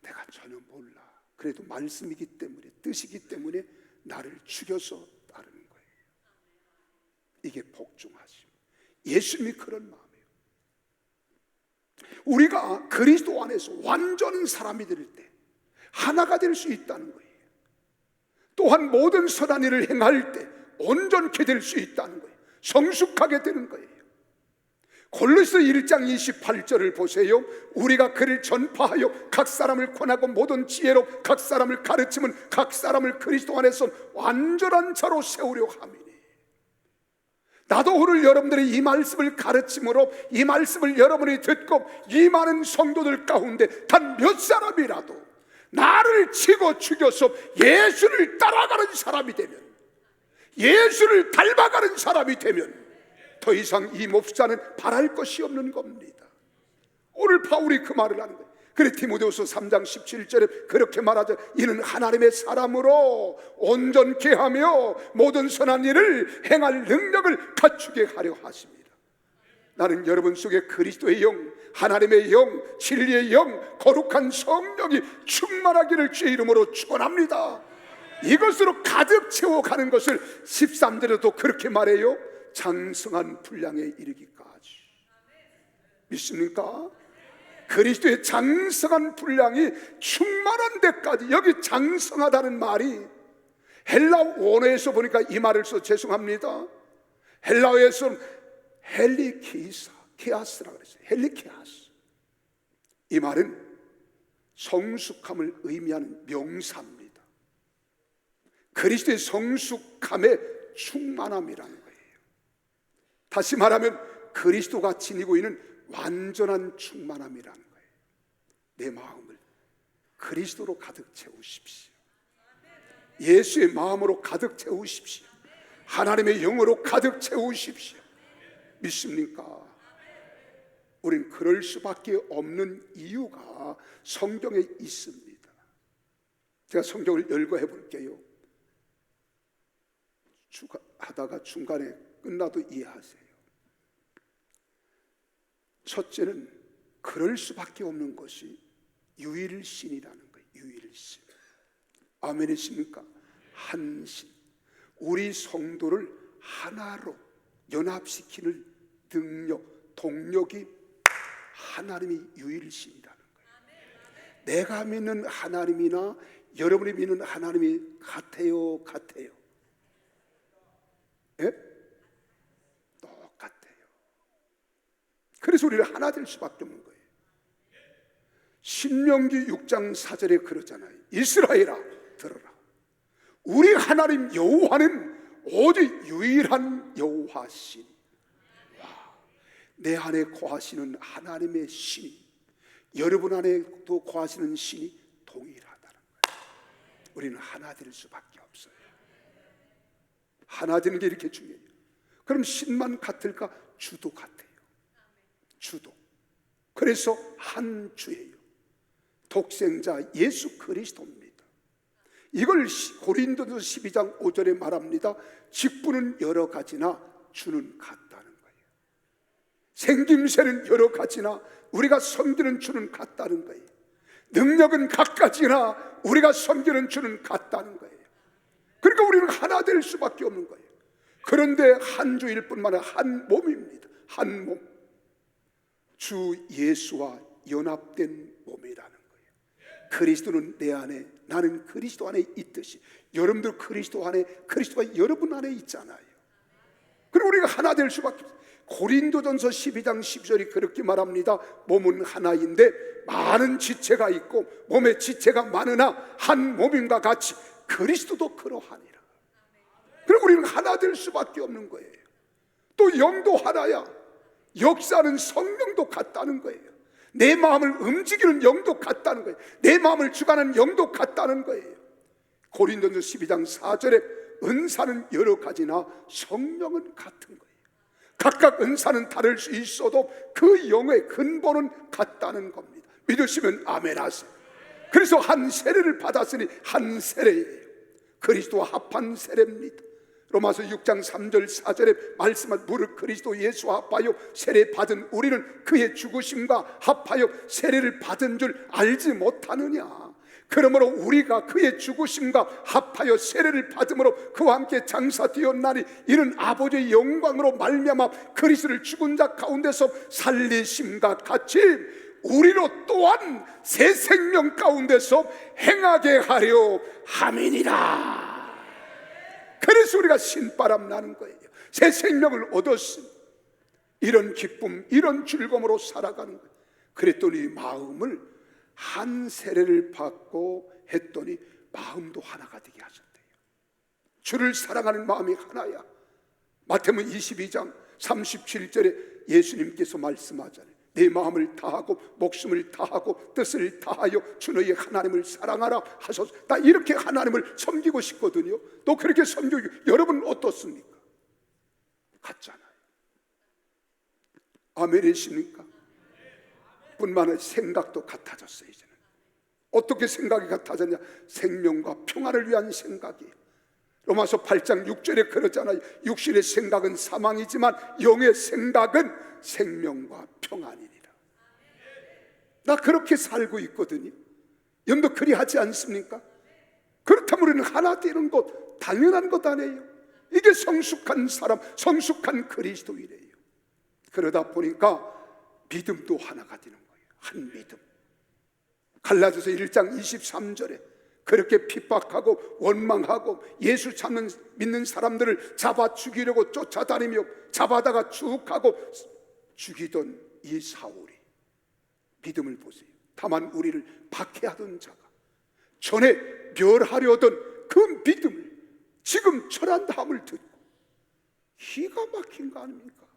[SPEAKER 2] 내가 전혀 몰라. 그래도 말씀이기 때문에, 뜻이기 때문에 나를 죽여서 따르는 거예요. 이게 복종하심. 예수님이 그런 마음이에요. 우리가 그리스도 안에서 완전한 사람이 될 때 하나가 될 수 있다는 거예요. 또한 모든 선한 일을 행할 때 온전케 될 수 있다는 거예요. 성숙하게 되는 거예요. 골로새 1장 28절을 보세요. 우리가 그를 전파하여 각 사람을 권하고 모든 지혜로 각 사람을 가르치면 각 사람을 그리스도 안에서 완전한 자로 세우려 함이니. 나도 오늘 여러분들이 이 말씀을 가르침으로 이 말씀을 여러분이 듣고 이 많은 성도들 가운데 단 몇 사람이라도 나를 치고 죽여서 예수를 따라가는 사람이 되면, 예수를 닮아가는 사람이 되면 더 이상 이 몹사는 바랄 것이 없는 겁니다. 오늘 바울이 그 말을 하는 거예요. 그래, 디모데후서 3장 17절에 그렇게 말하죠. 이는 하나님의 사람으로 온전케 하며 모든 선한 일을 행할 능력을 갖추게 하려 하십니다. 나는 여러분 속에 그리스도의 영, 하나님의 영, 진리의 영, 거룩한 성령이 충만하기를 주의 이름으로 축원합니다. 이것으로 가득 채워가는 것을 13절에도 그렇게 말해요. 장성한 분량에 이르기까지. 믿습니까? 그리스도의 장성한 분량이 충만한 데까지. 여기 장성하다는 말이 헬라 원어에서 보니까 이 말을 써 죄송합니다. 헬라어에서는 헬리키아스라고 그랬어요. 헬리키아스. 이 말은 성숙함을 의미하는 명사입니다. 그리스도의 성숙함의 충만함이라는 거예요. 다시 말하면 그리스도가 지니고 있는 완전한 충만함이라는 거예요. 내 마음을 그리스도로 가득 채우십시오. 예수의 마음으로 가득 채우십시오. 하나님의 영으로 가득 채우십시오. 믿습니까? 우린 그럴 수밖에 없는 이유가 성경에 있습니다. 제가 성경을 열거해 볼게요. 하다가 중간에 끝나도 이해하세요. 첫째는 그럴 수밖에 없는 것이 유일신이라는 거예요. 유일신. 아멘이십니까? 한신. 우리 성도를 하나로 연합시키는 능력, 동력이 하나님이 유일신이라는 거예요. 내가 믿는 하나님이나 여러분이 믿는 하나님이 같아요? 같아요? 예? 똑같아요. 그래서 우리는 하나 될 수밖에 없는 거예요. 신명기 6장 4절에 그러잖아요. 이스라엘아 들어라. 우리 하나님 여호와는 오직 유일한 여호와시니. 내 안에 거하시는 하나님의 신이 여러분 안에도 거하시는 신이 동일하다는 거예요. 우리는 하나 될 수밖에 없어요. 하나 되는 게 이렇게 중요해요. 그럼 신만 같을까? 주도 같아요. 주도. 그래서 한 주예요. 독생자 예수 그리스도입니다. 이걸 고린도서 12장 5절에 말합니다. 직분은 여러 가지나 주는 같다는 거예요. 생김새는 여러 가지나 우리가 섬기는 주는 같다는 거예요. 능력은 각가지나 우리가 섬기는 주는 같다는 거예요. 그러니까 우리는 하나 될 수밖에 없는 거예요. 그런데 한 주일 뿐만 아니라 한 몸입니다. 한 몸. 주 예수와 연합된 몸이라는 거예요. 그리스도는 내 안에, 나는 그리스도 안에 있듯이 여러분들 그리스도 안에, 그리스도가 여러분 안에 있잖아요. 그리고 우리가 하나 될 수밖에 없어요. 고린도전서 12장 10절이 그렇게 말합니다. 몸은 하나인데 많은 지체가 있고 몸에 지체가 많으나 한 몸임과 같이 그리스도도 그러하니라. 그리고 우리는 하나 될 수밖에 없는 거예요. 또 영도 하나야. 역사는 성령도 같다는 거예요. 내 마음을 움직이는 영도 같다는 거예요. 내 마음을 주관하는 영도 같다는 거예요. 고린도전서 12장 4절에 은사는 여러 가지나 성령은 같은 거예요. 각각 은사는 다를 수 있어도 그 영의 근본은 같다는 겁니다. 믿으시면 아멘 하세요. 그래서 한 세례를 받았으니 한 세례예요. 그리스도와 합한 세례입니다. 로마서 6장 3절 4절에 말씀한 무릇 그리스도 예수와 합하여 세례 받은 우리는 그의 죽으심과 합하여 세례를 받은 줄 알지 못하느냐. 그러므로 우리가 그의 죽으심과 합하여 세례를 받음으로 그와 함께 장사되었나니 이는 아버지의 영광으로 말미암아 그리스도를 죽은 자 가운데서 살리심과 같이 우리로 또한 새 생명 가운데서 행하게 하려 함이니라. 그래서 우리가 신바람 나는 거예요. 새 생명을 얻었으니 이런 기쁨, 이런 즐거움으로 살아가는 거예요. 그랬더니 마음을 한 세례를 받고 했더니 마음도 하나가 되게 하셨대요. 주를 사랑하는 마음이 하나야. 마태복음 22장 37절에 예수님께서 말씀하잖아요. 내 마음을 다하고 목숨을 다하고 뜻을 다하여 주 너희 하나님을 사랑하라 하소서. 나 이렇게 하나님을 섬기고 싶거든요. 또 그렇게 섬기고 여러분은 어떻습니까? 같잖아요. 아멘이십니까? 뿐만 아니라 생각도 같아졌어요. 이제는 어떻게 생각이 같아졌냐? 생명과 평안을 위한 생각이에요. 로마서 8장 6절에 그러잖아요. 육신의 생각은 사망이지만 영의 생각은 생명과 평안이니라. 나 그렇게 살고 있거든요. 여러분도 그리하지 않습니까? 그렇다면 우리는 하나 되는 것 당연한 것 아니에요. 이게 성숙한 사람, 성숙한 그리스도인이에요. 그러다 보니까 믿음도 하나가 되는 거예요. 한 믿음. 갈라디아서 1장 23절에 그렇게 핍박하고 원망하고 예수 믿는 사람들을 잡아 죽이려고 쫓아다니며 잡아다가 쭉 하고 죽이던 이 사울이 믿음을 보세요. 다만 우리를 박해하던 자가 전에 멸하려던 그 믿음을 지금 절한다함을 듣고 기가 막힌 거 아닙니까?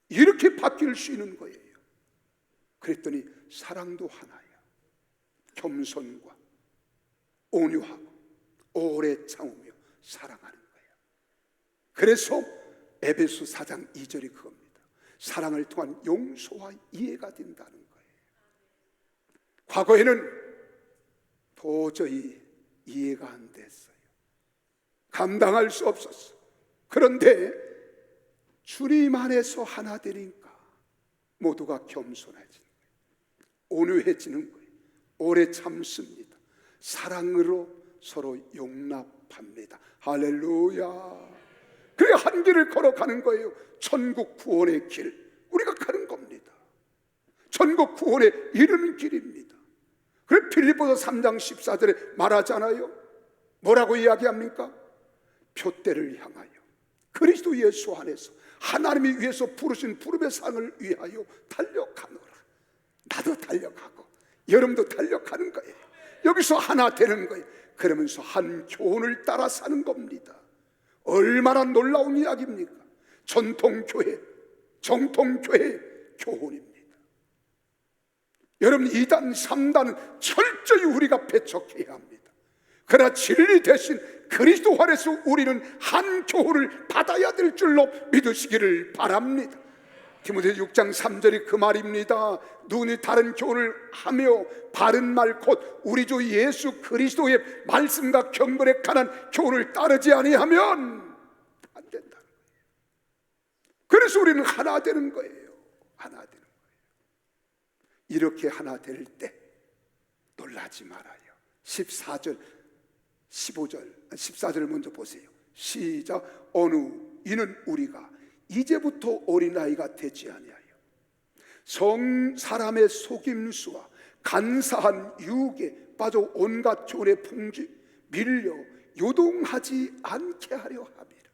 [SPEAKER 2] 이렇게 바뀔 수 있는 거예요. 그랬더니 사랑도 하나야. 겸손과 온유하고 오래 참으며 사랑하는 거예요. 그래서 에베소 4장 2절이 그겁니다. 사랑을 통한 용서와 이해가 된다는 거예요. 과거에는 도저히 이해가 안 됐어요. 감당할 수 없었어. 그런데 주님 안에서 하나 되니까 모두가 겸손해지는 거예요. 온유해지는 거예요. 오래 참습니다. 사랑으로 서로 용납합니다. 할렐루야. 그래 한 길을 걸어가는 거예요. 천국 구원의 길, 우리가 가는 겁니다. 천국 구원에 이르는 길입니다. 그래 빌립보서 3장 14절에 말하잖아요. 뭐라고 이야기합니까? 표대를 향하여 그리스도 예수 안에서 하나님이 위해서 부르신 부름의 상을 위하여 달려가노라. 나도 달려가고 여러분도 달려가는 거예요. 여기서 하나 되는 거예요. 그러면서 한 교훈을 따라 사는 겁니다. 얼마나 놀라운 이야기입니까? 전통교회, 정통교회의 교훈입니다. 여러분 2단, 3단은 철저히 우리가 배척해야 합니다. 그러나 진리 대신 그리스도 안에서 우리는 한 교훈을 받아야 될 줄로 믿으시기를 바랍니다. 디모데 6장 3절이 그 말입니다. 누구니 다른 교훈을 하며 바른 말 곧 우리 주 예수 그리스도의 말씀과 경건에 관한 교훈을 따르지 아니하면 안 된다는 거예요. 그래서 우리는 하나 되는 거예요. 하나 되는 거예요. 이렇게 하나 될 때 놀라지 말아요. 14절 15절 14절을 먼저 보세요. 시작. 어느 이는 우리가 이제부터 어린아이가 되지 아니하여 사람의 속임수와 간사한 유혹에 빠져 온갖 교훈의 풍지 밀려 요동하지 않게 하려 함이라.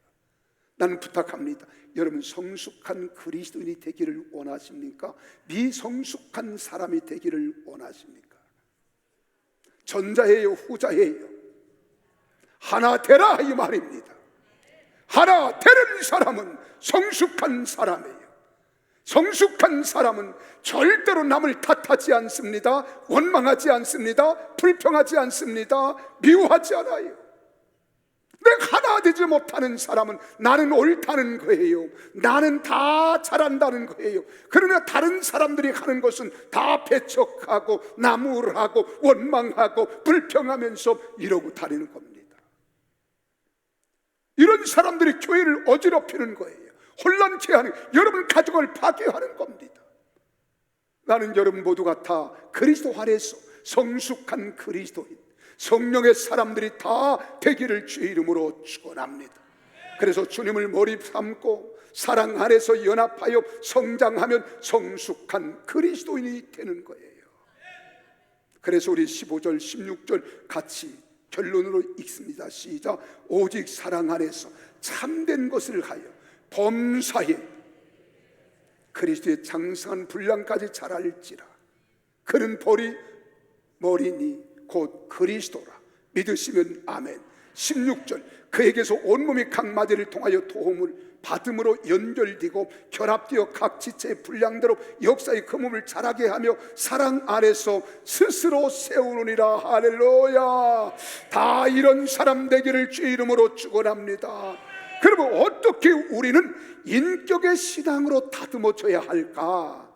[SPEAKER 2] 나는 부탁합니다. 여러분 성숙한 그리스도인이 되기를 원하십니까? 미성숙한 사람이 되기를 원하십니까? 전자예요, 후자예요? 하나 되라 이 말입니다. 하나 되는 사람은 성숙한 사람이에요. 성숙한 사람은 절대로 남을 탓하지 않습니다. 원망하지 않습니다. 불평하지 않습니다. 미워하지 않아요. 내가 하나 되지 못하는 사람은 나는 옳다는 거예요. 나는 다 잘한다는 거예요. 그러나 다른 사람들이 하는 것은 다 배척하고 나무라고 원망하고 불평하면서 이러고 다니는 겁니다. 이런 사람들이 교회를 어지럽히는 거예요. 혼란케 하는, 여러분 가족을 파괴하는 겁니다. 나는 여러분 모두가 다 그리스도 안에서 성숙한 그리스도인, 성령의 사람들이 다 되기를 주의 이름으로 축원합니다. 그래서 주님을 머리 삼고 사랑 안에서 연합하여 성장하면 성숙한 그리스도인이 되는 거예요. 그래서 우리 15절 16절 같이 결론으로 읽습니다. 시작. 오직 사랑 안에서 참된 것을 하여 범사에 그리스도의 장성한 분량까지 자랄지라. 그는 벌이 머리니 곧 그리스도라. 믿으시면 아멘. 16절. 그에게서 온몸이 각 마디를 통하여 도움을 받음으로 연결되고 결합되어 각 지체의 분량대로 역사의 그 몸을 자라게 하며 사랑 안에서 스스로 세우느니라. 할렐루야. 다 이런 사람 되기를 주의 이름으로 축원합니다. 그러면 어떻게 우리는 인격의 신앙으로 다듬어져야 할까?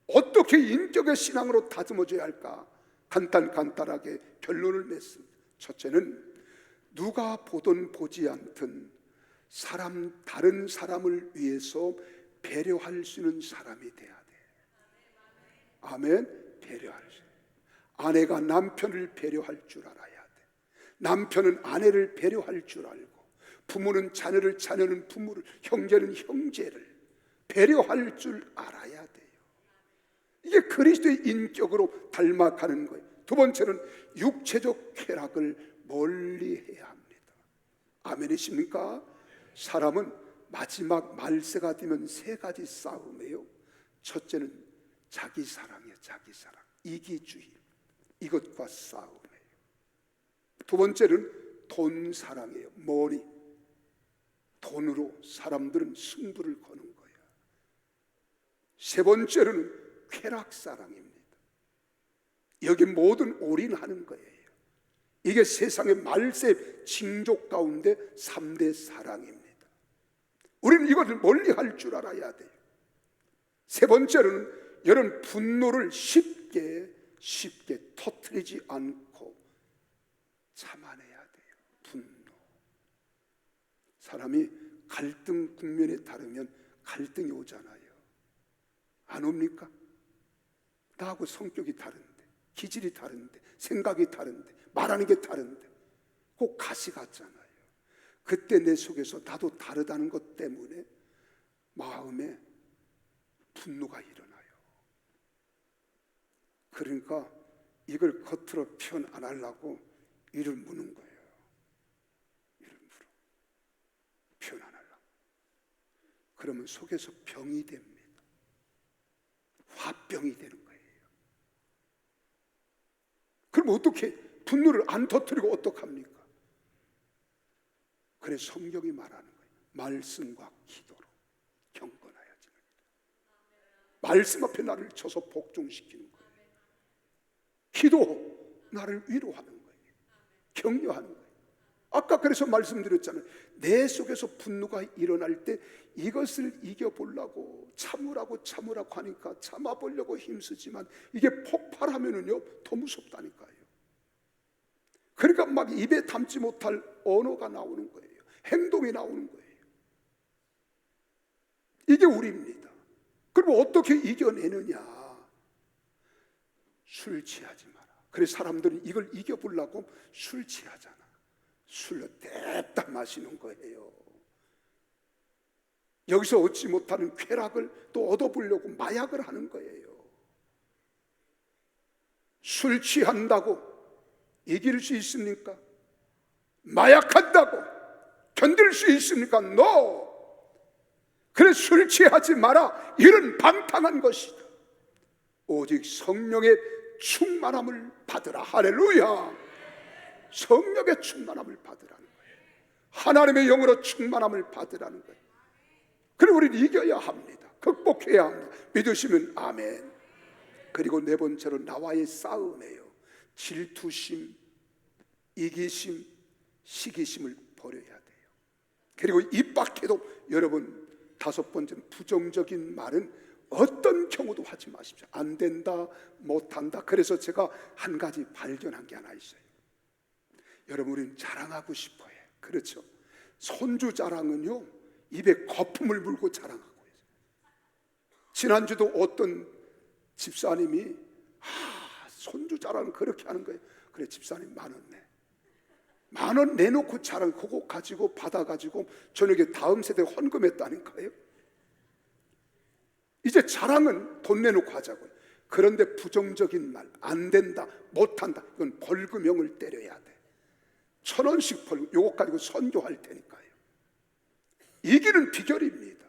[SPEAKER 2] 어떻게 인격의 신앙으로 다듬어져야 할까? 간단하게 결론을 맺습니다. 첫째는 누가 보든 보지 않든 다른 사람을 위해서 배려할 수 있는 사람이 돼야 돼. 아멘. 배려할 수. 아내가 남편을 배려할 줄 알아야 돼. 남편은 아내를 배려할 줄 알고, 부모는 자녀를, 자녀는 부모를, 형제는 형제를 배려할 줄 알아야 돼요. 이게 그리스도의 인격으로 닮아가는 거예요. 두 번째는 육체적 쾌락을 멀리해야 합니다. 아멘이십니까? 사람은 마지막 말세가 되면 세 가지 싸움이에요. 첫째는 자기 사랑이에요. 자기 사랑, 이기주의, 이것과 싸움이에요. 두 번째는 돈 사랑이에요. 머니, 돈으로 사람들은 승부를 거는 거예요. 세 번째로는 쾌락 사랑입니다. 여기 모든 올인하는 거예요. 이게 세상의 말세 징조 가운데 3대 사랑입니다. 우리는 이것을 멀리 할 줄 알아야 돼요. 세 번째로는 여러분 분노를 쉽게 터뜨리지 않고 참아내야 돼요. 분노. 사람이 갈등 국면에 따르면 갈등이 오잖아요. 안 옵니까? 나하고 성격이 다른데, 기질이 다른데, 생각이 다른데, 말하는 게 다른데 꼭 가시 같잖아요. 그때 내 속에서 나도 다르다는 것 때문에 마음에 분노가 일어나요. 그러니까 이걸 겉으로 표현 안 하려고 이를 무는 거예요. 이를 물어. 표현 안 하려고. 그러면 속에서 병이 됩니다. 화병이 되는 거예요. 그럼 어떻게 분노를 안 터뜨리고 어떡합니까? 그래서 성경이 말하는 거예요. 말씀과 기도로 경건하여지는 거예요. 말씀 앞에 나를 쳐서 복종시키는 거예요. 기도, 나를 위로하는 거예요. 격려하는 거예요. 아까 그래서 말씀드렸잖아요. 내 속에서 분노가 일어날 때 이것을 이겨보려고 참으라고 하니까 참아보려고 힘쓰지만 이게 폭발하면은요 더 무섭다니까요. 그러니까 막 입에 담지 못할 언어가 나오는 거예요. 행동이 나오는 거예요. 이게 우리입니다. 그럼 어떻게 이겨내느냐? 술 취하지 마라. 그래서 사람들은 이걸 이겨보려고 술 취하잖아. 술로 냅다 마시는 거예요. 여기서 얻지 못하는 쾌락을 또 얻어보려고 마약을 하는 거예요. 술 취한다고 이길 수 있습니까? 마약한다고 견딜 수 있습니까? No! 그래서 술 취하지 마라. 이런 방탕한 것이다. 오직 성령의 충만함을 받으라. 할렐루야. 성령의 충만함을 받으라는 거예요. 하나님의 영으로 충만함을 받으라는 거예요. 그리고 우리는 이겨야 합니다. 극복해야 합니다. 믿으시면 아멘. 그리고 네 번째로 나와의 싸움이에요. 질투심, 이기심, 시기심을 버려야 돼요. 그리고 입 밖에도 여러분 다섯 번째는 부정적인 말은 어떤 경우도 하지 마십시오. 안 된다, 못한다. 그래서 제가 한 가지 발견한 게 하나 있어요. 여러분 우리는 자랑하고 싶어요. 그렇죠? 손주 자랑은요 입에 거품을 물고 자랑하고 있어요. 지난주도 어떤 집사님이 손주 자랑을 그렇게 하는 거예요. 그래 집사님 10,000원 내. 10,000원 내놓고 자랑 그거 가지고 받아가지고 저녁에 다음 세대 헌금했다니까요. 이제 자랑은 돈 내놓고 하자고요. 그런데 부정적인 말, 안 된다, 못한다, 이건 벌금형을 때려야 돼. 1,000원씩 벌금, 요거 가지고 선교할 테니까요. 이기는 비결입니다.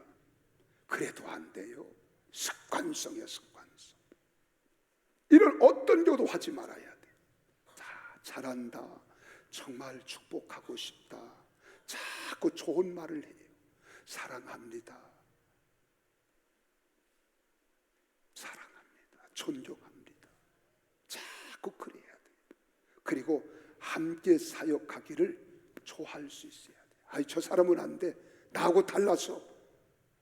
[SPEAKER 2] 그래도 안 돼요. 습관성이야, 습관성. 이런 어떤 경우도 하지 말아야 돼. 자, 잘한다, 정말 축복하고 싶다, 자꾸 좋은 말을 해요. 사랑합니다, 사랑합니다, 존경합니다. 자꾸 그래야 돼요. 그리고 함께 사역하기를 좋아할 수 있어야 돼요. 아이 저 사람은 안 돼, 나하고 달라서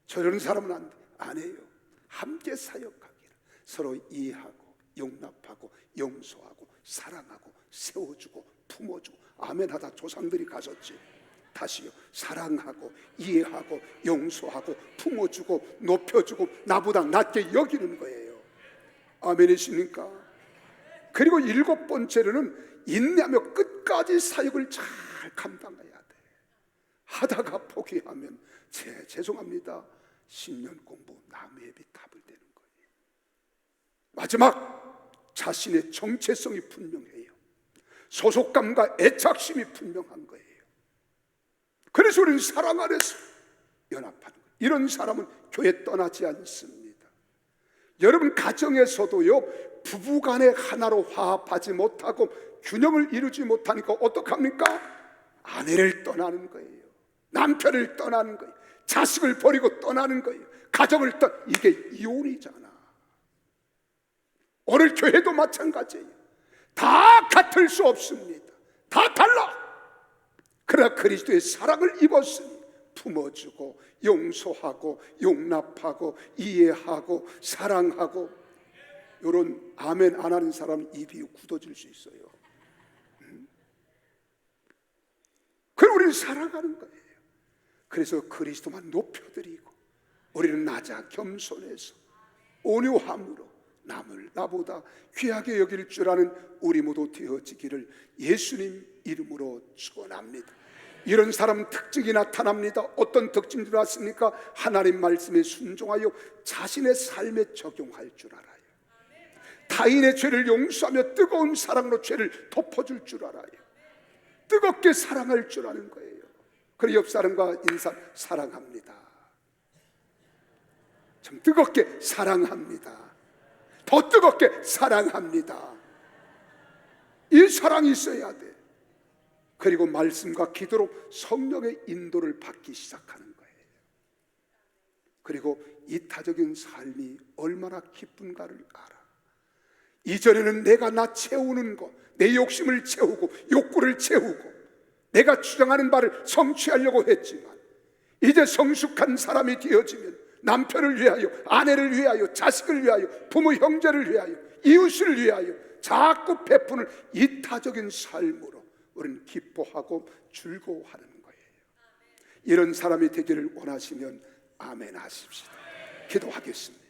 [SPEAKER 2] 저런 사람은 안 돼. 안 해요. 함께 사역하기를 서로 이해하고 용납하고 용서하고 사랑하고 세워주고 품어주고. 아멘 하다 조상들이 가셨지. 다시요. 사랑하고 이해하고 용서하고 품어주고 높여주고 나보다 낮게 여기는 거예요. 아멘이십니까? 그리고 7번째로는 인내하며 끝까지 사역을 잘 감당해야 돼. 하다가 포기하면 죄송합니다, 10년 공부 남의 비 답을 되는 거예요. 마지막, 자신의 정체성이 분명해요. 소속감과 애착심이 분명한 거예요. 그래서 우리는 사랑 안에서 연합하는 거예요. 이런 사람은 교회 떠나지 않습니다. 여러분 가정에서도요, 부부간에 하나로 화합하지 못하고 균형을 이루지 못하니까 어떡합니까? 아내를 떠나는 거예요. 남편을 떠나는 거예요. 자식을 버리고 떠나는 거예요. 가정을 이게 이혼이잖아. 오늘 교회도 마찬가지예요. 다 같을 수 없습니다. 다 달라. 그러나 그리스도의 사랑을 입었으니 품어주고 용서하고 용납하고 이해하고 사랑하고, 이런 아멘 안 하는 사람은 입이 굳어질 수 있어요. 그럼 우리는 살아가는 거예요. 그래서 그리스도만 높여드리고 우리는 낮아 겸손해서 온유함으로 남을 나보다 귀하게 여길 줄 아는 우리 모두 되어지기를 예수님 이름으로 축원합니다. 이런 사람 특징이 나타납니다. 어떤 특징이 나타났습니까? 하나님 말씀에 순종하여 자신의 삶에 적용할 줄 알아요. 타인의 죄를 용서하며 뜨거운 사랑으로 죄를 덮어줄 줄 알아요. 뜨겁게 사랑할 줄 아는 거예요. 그리고 옆 사람과 인사, 사랑합니다. 참 뜨겁게 사랑합니다. 더 뜨겁게 사랑합니다. 이 사랑이 있어야 돼. 그리고 말씀과 기도로 성령의 인도를 받기 시작하는 거예요. 그리고 이타적인 삶이 얼마나 기쁜가를 알아. 이전에는 내가 나 채우는 것, 내 욕심을 채우고 욕구를 채우고 내가 주장하는 바를 성취하려고 했지만, 이제 성숙한 사람이 되어지면 남편을 위하여, 아내를 위하여, 자식을 위하여, 부모 형제를 위하여, 이웃을 위하여 자꾸 베푸는 이타적인 삶으로 우리는 기뻐하고 즐거워하는 거예요. 이런 사람이 되기를 원하시면 아멘 하십시다. 기도하겠습니다.